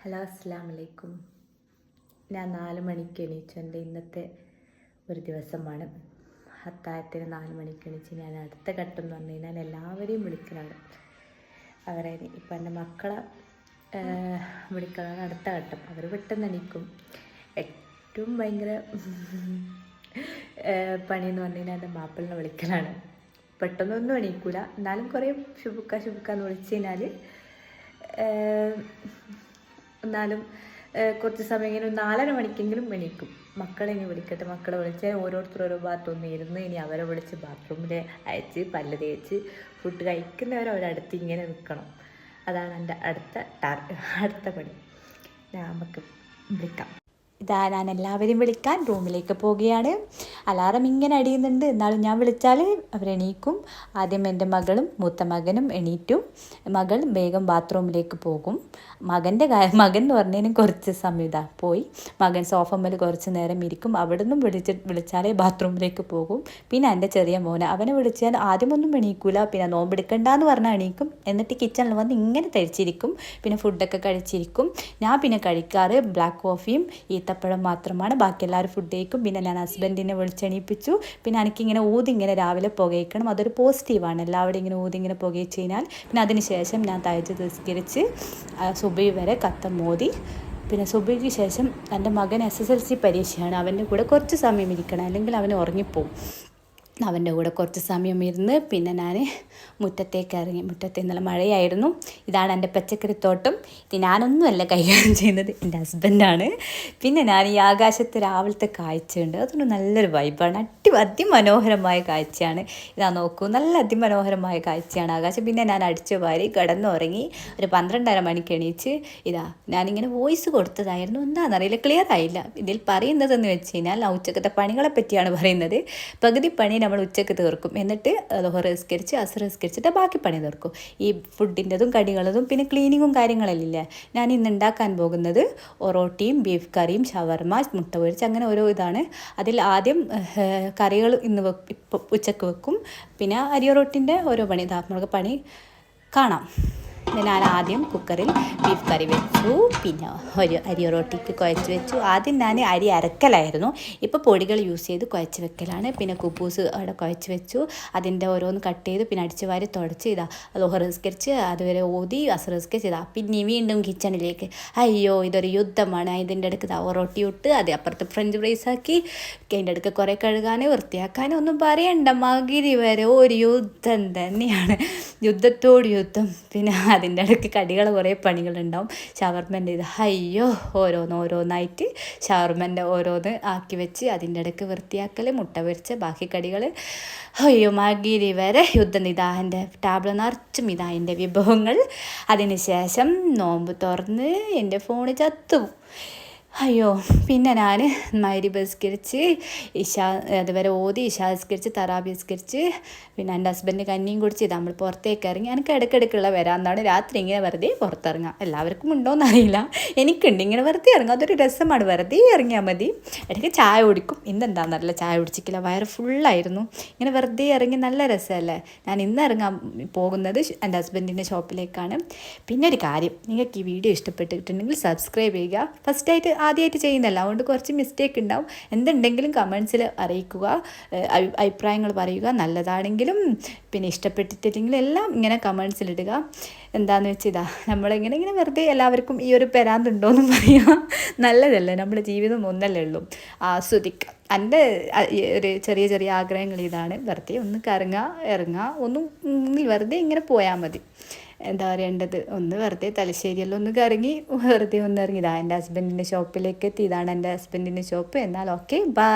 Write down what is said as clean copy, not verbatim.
Hello അസ്സലാമു അലൈക്കും. ഞാൻ 4 മണിക്ക് എണീച്ചു. എൻ്റെ ഇന്നത്തെ ഒരു ദിവസമാണ്. അത്താഴത്തിന് 4 മണിക്ക് എണീച്ച് ഞാൻ അടുത്ത ഘട്ടം എന്ന് പറഞ്ഞു കഴിഞ്ഞാൽ എല്ലാവരെയും വിളിക്കലാണ്. അവരെ ഇപ്പം എൻ്റെ മക്കളെ വിളിക്കലാണ് അടുത്ത ഘട്ടം. അവർ പെട്ടെന്ന് എണീക്കും. ഏറ്റവും ഭയങ്കര പണിയെന്ന് പറഞ്ഞു കഴിഞ്ഞാൽ എൻ്റെ മാപ്പിളിനെ വിളിക്കലാണ്. പെട്ടെന്നൊന്നും എണീക്കൂല, എന്നാലും കുറേ ശുഭുക്കാന്ന് വിളിച്ചു കഴിഞ്ഞാൽ എന്നാലും കുറച്ച് സമയം ഇങ്ങനെ 4:30 മണിക്കെങ്കിലും എണീക്കും. മക്കളെ ഇനി വിളിക്കട്ടെ, മക്കളെ വിളിച്ചാൽ ഓരോരുത്തർ ഓരോ ഭാഗത്തൊന്നും ഇരുന്ന് ഇനി അവരെ വിളിച്ച് ബാത്റൂമിൽ അയച്ച് പല്ല് തേച്ച് ഫുഡ് കഴിക്കുന്നവരെ അവരടുത്ത് ഇങ്ങനെ നിൽക്കണം. അതാണ് എൻ്റെ അടുത്ത പണി. നമുക്ക് വിളിക്കാം. ഇതാ ഞാൻ എല്ലാവരെയും വിളിക്കാൻ റൂമിലേക്ക് പോവുകയാണ്. അലാറം ഇങ്ങനെ അടിയുന്നുണ്ട്, എന്നാലും ഞാൻ വിളിച്ചാൽ അവരെണീക്കും. ആദ്യം എൻ്റെ മകളും മൂത്ത മകനും എണീറ്റും. മകൾ വേഗം ബാത്റൂമിലേക്ക് പോകും. മകൻ എന്ന് പറഞ്ഞതിനും കുറച്ച് സമയം ഇതാ പോയി. മകൻ സോഫമ്മൽ കുറച്ച് നേരം ഇരിക്കും. അവിടെ നിന്നും വിളിച്ചാലേ ബാത്റൂമിലേക്ക് പോകും. പിന്നെ എൻ്റെ ചെറിയ മോനെ, അവനെ വിളിച്ചാൽ ആദ്യമൊന്നും എണീക്കൂല, പിന്നെ നോമ്പെടുക്കണ്ടെന്ന് പറഞ്ഞാൽ എണീക്കും. എന്നിട്ട് കിച്ചണിൽ വന്ന് ഇങ്ങനെ തയ്ച്ചിരിക്കും. പിന്നെ ഫുഡൊക്കെ കഴിച്ചിരിക്കും. ഞാൻ പിന്നെ കഴിക്കാറ് ബ്ലാക്ക് കോഫിയും ഈത്തപ്പഴം മാത്രമാണ്. ബാക്കി എല്ലാവരും ഫുഡ് കഴിക്കും. പിന്നെ ഞാൻ ഹസ്ബൻഡിനെ വിളിച്ചെണീപ്പിച്ചു. പിന്നെ എനിക്കിങ്ങനെ ഇങ്ങനെ രാവിലെ പുകയിക്കണം. അതൊരു പോസിറ്റീവാണ്. എല്ലാവരും ഇങ്ങനെ ഇങ്ങനെ പുകയിച്ച് കഴിഞ്ഞാൽ പിന്നെ അതിന് ശേഷം ഞാൻ തയ്ച്ച് നിസ്കരിച്ച് സുബഹി വരെ ഖത്തം മോദി. പിന്നെ സുബഹിക്ക് ശേഷം എൻ്റെ മകൻ SSLC പരീക്ഷയാണ്. അവൻ്റെ കൂടെ കുറച്ച് സമയം ഇരിക്കണം, അല്ലെങ്കിൽ അവൻ ഉറങ്ങിപ്പോവും. അവൻ്റെ കൂടെ കുറച്ച് സമയം ഇരുന്ന് പിന്നെ ഞാൻ മുറ്റത്തേക്ക് ഇറങ്ങി. മുറ്റത്ത് ഇന്നലെ മഴയായിരുന്നു. ഇതാണ് എൻ്റെ പച്ചക്കറിത്തോട്ടം. ഇത് ഞാനൊന്നുമല്ല കൈകാര്യം ചെയ്യുന്നത്, എൻ്റെ ഹസ്ബൻഡാണ്. പിന്നെ ഞാൻ ഈ ആകാശത്ത് രാവിലത്തെ കാഴ്ചയുണ്ട്, അതൊരു നല്ലൊരു വൈബാണ്. അതിമനോഹരമായ കാഴ്ചയാണ്. ഇതാ നോക്കൂ, നല്ല അതിമനോഹരമായ കാഴ്ചയാണ് ആകാശം. പിന്നെ ഞാൻ അടിച്ചു വാരി കിടന്നുറങ്ങി. ഒരു 12:30 മണിക്ക് എണീച്ച് ഇതാ ഞാനിങ്ങനെ വോയിസ് കൊടുത്തതായിരുന്നു. എന്താണെന്നറിയില്ല, ക്ലിയർ ആയില്ല. ഇതിൽ പറയുന്നതെന്ന് വെച്ച് കഴിഞ്ഞാൽ ഉച്ചക്കത്തെ പണികളെ പറ്റിയാണ് പറയുന്നത്. പകുതി പണി നമ്മൾ ഉച്ചക്ക് തീർക്കും, എന്നിട്ട് ളുഹർ നിസ്കരിച്ച് അസ്ർ നിസ്കരിച്ചിട്ട് ബാക്കി പണി തീർക്കും. ഈ ഫുഡിൻ്റെതും കടികളതും പിന്നെ ക്ലീനിങ്ങും കാര്യങ്ങളല്ലേ. ഞാൻ ഇന്ന് ഉണ്ടാക്കാൻ പോകുന്നത് ഒറോട്ടിയും ബീഫ് കറിയും ഷവർമ മുട്ട പൊരിച്ച് അങ്ങനെ ഓരോ ഇതാണ്. അതിൽ ആദ്യം കറികൾ ഇന്ന് ഇപ്പം ഉച്ചക്ക് വെക്കും. പിന്നെ അരിയൊറോട്ടിൻ്റെ ഓരോ പണി നമുക്ക് പണി കാണാം. ഞാൻ ആദ്യം കുക്കറിൽ ബീഫ് കറി വെച്ചു. പിന്നെ ഒരു അരിയൊറോട്ടിക്ക് കുഴച്ച് വെച്ചു. ആദ്യം ഞാൻ അരി അരക്കലായിരുന്നു, ഇപ്പോൾ പൊടികൾ യൂസ് ചെയ്ത് കുഴച്ച് വെക്കലാണ്. പിന്നെ കുബൂസ് അവിടെ കുഴച്ച് വെച്ചു. അതിൻ്റെ ഓരോന്ന് കട്ട് ചെയ്ത് പിന്നെ അടിച്ച് വാരി തുടച്ച് ഇതാ ളുഹർ നിസ്കരിച്ച് അതുവരെ ഓതി അസ്ർ നിസ്കരിച്ച് ഇതാ പിന്നെ വീണ്ടും കിച്ചണിലേക്ക്. അയ്യോ, ഇതൊരു യുദ്ധമാണ്. ഇതിൻ്റെ അടുക്ക് ഒറോട്ടി ഇട്ട് അത് അപ്പുറത്ത് ഫ്രഞ്ച് ഫ്രൈസ് ആക്കി. അതിൻ്റെ അടുക്ക് കുറേ കഴുകാനും വൃത്തിയാക്കാനും ഒന്നും പറയണ്ട. മകിരി വരെ ഒരു യുദ്ധം തന്നെയാണ്, യുദ്ധത്തോട് യുദ്ധം. പിന്നെ അതിൻ്റെ ഇടയ്ക്ക് കടികൾ കുറേ പണികളുണ്ടാവും. ഷവർമൻ്റെ ഇത് അയ്യോ ഓരോന്നായിട്ട് ഷവർമൻ്റെ ഓരോന്ന് ആക്കി വെച്ച് അതിൻ്റെ ഇടയ്ക്ക് വൃത്തിയാക്കൽ, മുട്ട പൊരിച്ച് ബാക്കി കടികൾ. അയ്യോ, മകിരി വരെ യുദ്ധം. ഇതാ എൻ്റെ ടാബ്ലോ നിറച്ചും ഇതാ എൻ്റെ വിഭവങ്ങൾ. അതിന് ശേഷം നോമ്പ് തുറന്ന് എൻ്റെ ഫോണ് ചത്തു. അയ്യോ, പിന്നെ ഞാൻ മഗ്‌രിബ് നിസ്കരിച്ച് അതുവരെ ഓതി നിസ്കരിച്ച് തറാബി നിസ്കരിച്ച് പിന്നെ എൻ്റെ ഹസ്ബൻഡ് കഞ്ഞിയും കുടിച്ച് ഇത് നമ്മൾ പുറത്തേക്ക് ഇറങ്ങി. എനിക്ക് ഇടയ്ക്കിടയ്ക്കുള്ള വരാമെന്നാണ് രാത്രി ഇങ്ങനെ വെറുതെ പുറത്തിറങ്ങാം. എല്ലാവർക്കും ഉണ്ടോയെന്ന് അറിയില്ല, എനിക്കുണ്ട് ഇങ്ങനെ വെറുതെ ഇറങ്ങാം. അതൊരു രസമാണ്, വെറുതെ ഇറങ്ങിയാൽ മതി. ഇടയ്ക്ക് ചായ കുടിക്കും. ഇന്നെന്താണെന്നറിയില്ല, ചായ കുടിച്ചിട്ടില്ല, വയറ് ഫുള്ളായിരുന്നു. ഇങ്ങനെ വെറുതെ ഇറങ്ങി നല്ല രസമല്ലേ. ഞാൻ ഇന്ന് ഇറങ്ങാൻ പോകുന്നത് എൻ്റെ ഹസ്ബൻഡിൻ്റെ ഷോപ്പിലേക്കാണ്. പിന്നെ ഒരു കാര്യം, നിങ്ങൾക്ക് ഈ വീഡിയോ ഇഷ്ടപ്പെട്ടിട്ടുണ്ടെങ്കിൽ സബ്സ്ക്രൈബ് ചെയ്യുക. ഫസ്റ്റായിട്ട് ആദ്യമായിട്ട് ചെയ്യുന്നതല്ല, അതുകൊണ്ട് കുറച്ച് മിസ്റ്റേക്ക് ഉണ്ടാവും. എന്തുണ്ടെങ്കിലും കമൻസിൽ അറിയിക്കുക, അഭിപ്രായങ്ങൾ പറയുക. നല്ലതാണെങ്കിലും പിന്നെ ഇഷ്ടപ്പെട്ടിട്ടില്ലെങ്കിലും എല്ലാം ഇങ്ങനെ കമൻസിലിടുക. എന്താണെന്ന് വെച്ചാൽ നമ്മളിങ്ങനെ വെറുതെ എല്ലാവർക്കും ഈ ഒരു പെരാന്തുണ്ടോയെന്ന് പറയുക നല്ലതല്ലേ. നമ്മുടെ ജീവിതം ഒന്നല്ലേ ഉള്ളൂ, ആസ്വദിക്കുക. എൻ്റെ ഒരു ചെറിയ ആഗ്രഹങ്ങൾ ഇതാണ്. വെറുതെ ഒന്ന് ഇറങ്ങുക, വെറുതെ ഇങ്ങനെ പോയാൽ മതി. എന്താ പറയേണ്ടത്, ഒന്ന് വെറുതെ തലശ്ശേരിയെല്ലാം ഒന്ന് കറങ്ങി വെറുതെ ഒന്ന് ഇറങ്ങി. ഇതാ എൻ്റെ ഹസ്ബൻഡിൻ്റെ ഷോപ്പിലേക്ക് എത്തി. ഇതാണ് എൻ്റെ ഹസ്ബൻഡിൻ്റെ ഷോപ്പ്. എന്നാൽ ഓക്കെ, ബൈ.